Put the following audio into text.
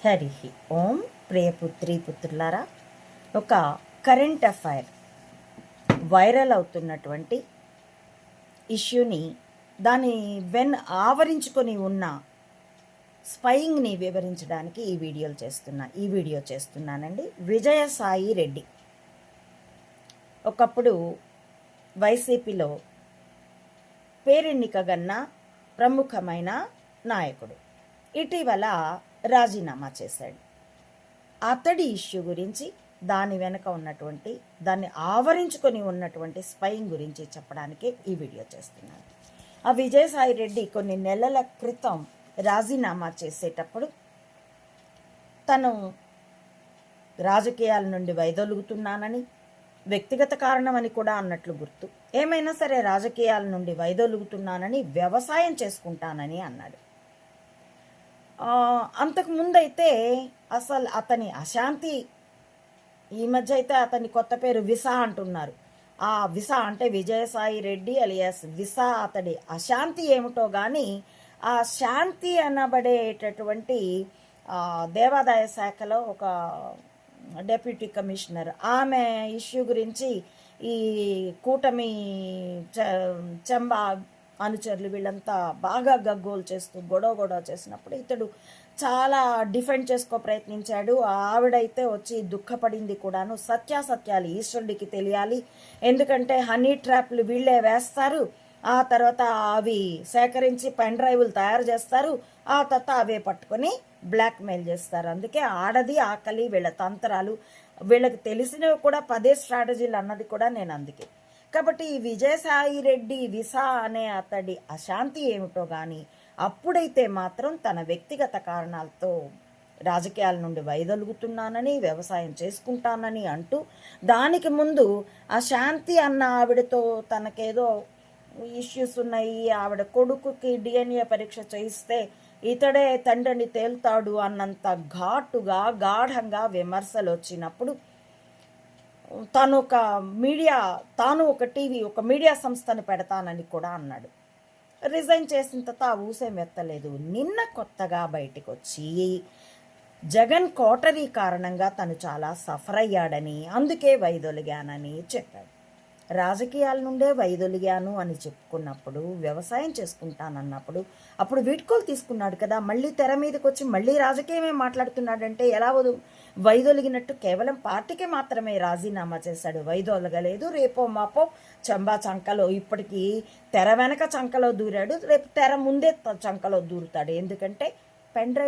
హరి ఓం. ప్రియపుత్రి పుత్రులారా, ఒక current affair viral అవుతున్నటువంటి ఇష్యూని దాన్ని ఆవరించుకొని ఉన్న స్పైయింగ్ని వివరించడానికి ఈ వీడియో చేస్తున్నానండి. విజయసాయి రెడ్డి ఒకప్పుడు వైసీపీలో పేరెన్నికగన్న ప్రముఖమైన నాయకుడు. ఇటీవల రాజీనామా చేశాడు. అతడి ఇష్యూ గురించి, దాని వెనుక ఉన్నటువంటి, దాన్ని ఆవరించుకొని ఉన్నటువంటి స్పైయింగ్ గురించి చెప్పడానికి ఈ వీడియో చేస్తున్నాను. ఆ విజయసాయి రెడ్డి కొన్ని నెలల క్రితం రాజీనామా చేసేటప్పుడు తను రాజకీయాల నుండి వైదొలుగుతున్నానని, వ్యక్తిగత కారణమని కూడా అన్నట్లు గుర్తు. ఏమైనా సరే రాజకీయాల నుండి వైదొలుగుతున్నానని, వ్యవసాయం చేసుకుంటానని అన్నాడు. అంతకుముందైతే అసలు అతని అశాంతి, ఈ మధ్య అయితే అతని కొత్త పేరు విసా అంటున్నారు. ఆ విసా అంటే విజయసాయి రెడ్డి అలియాస్ విసా. అతడి అశాంతి ఏమిటో కానీ ఆ శాంతి అనబడేటటువంటి దేవాదాయ శాఖలో ఒక డెప్యూటీ కమిషనర్, ఆమె ఇష్యూ గురించి ఈ కూటమి చెంబా అనుచరులు వీళ్ళంతా బాగా గగ్గోలు చేస్తూ గొడవ చేసినప్పుడు ఇతడు చాలా డిఫెండ్ చేసుకో ప్రయత్నించాడు. ఆవిడైతే వచ్చి దుఃఖపడింది కూడాను. సత్యాసత్యాలు ఈశ్వరుడికి తెలియాలి, ఎందుకంటే హనీ ట్రాప్లు వీళ్ళే వేస్తారు, ఆ తర్వాత అవి సేకరించి పెన్ డ్రైవ్లు తయారు చేస్తారు, ఆ తర్వాత అవే పట్టుకొని బ్లాక్మెయిల్ చేస్తారు. అందుకే ఆడది ఆకలి, వీళ్ళ తంత్రాలు వీళ్ళకి తెలిసినవి కూడా 10 స్ట్రాటజీలు అన్నది కూడా నేను అందుకే. కాబట్టి ఈ విజయసాయి రెడ్డి విసా అనే అతడి అశాంతి ఏమిటో కానీ అప్పుడైతే మాత్రం తన వ్యక్తిగత కారణాలతో రాజకీయాల నుండి వైదొలుగుతున్నానని, వ్యవసాయం చేసుకుంటానని అంటూ, దానికి ముందు అశాంతి అన్న ఆవిడతో తనకేదో ఇష్యూస్ ఉన్నాయి, ఆవిడ కొడుకుకి DNA పరీక్ష చేయిస్తే ఇతడే తండ్రిని తేల్తాడు అన్నంత ఘాటుగా గాఢంగా విమర్శలు వచ్చినప్పుడు తాను ఒక టీవీ, ఒక మీడియా సంస్థను పెడతానని కూడా అన్నాడు. రిజైన్ చేసిన తర్వాత ఆ ఊసేం ఎత్తలేదు. నిన్న కొత్తగా బయటకు వచ్చి జగన్ కోటరీ కారణంగా తను చాలా సఫర్ అయ్యాడని, అందుకే వైదొలిగానని చెప్పాడు. రాజకీయాల నుండే వైదొలిగాను అని చెప్పుకున్నప్పుడు, వ్యవసాయం చేసుకుంటానన్నప్పుడు అప్పుడు వీడ్కోలు తీసుకున్నాడు కదా. మళ్ళీ తెర మీదకి వచ్చి మళ్ళీ రాజకీయమే మాట్లాడుతున్నాడంటే ఎలా వైదొలిగినట్టు? కేవలం పార్టీకి మాత్రమే రాజీనామా చేశాడు, వైదొలగలేదు. రేపో మాపో చంబా చంకలో, ఇప్పటికీ తెర వెనక చంకలో దూరాడు, రేపు తెర ముందే చంకలో దూరుతాడు. ఎందుకంటే పెన్ డ్రైవ్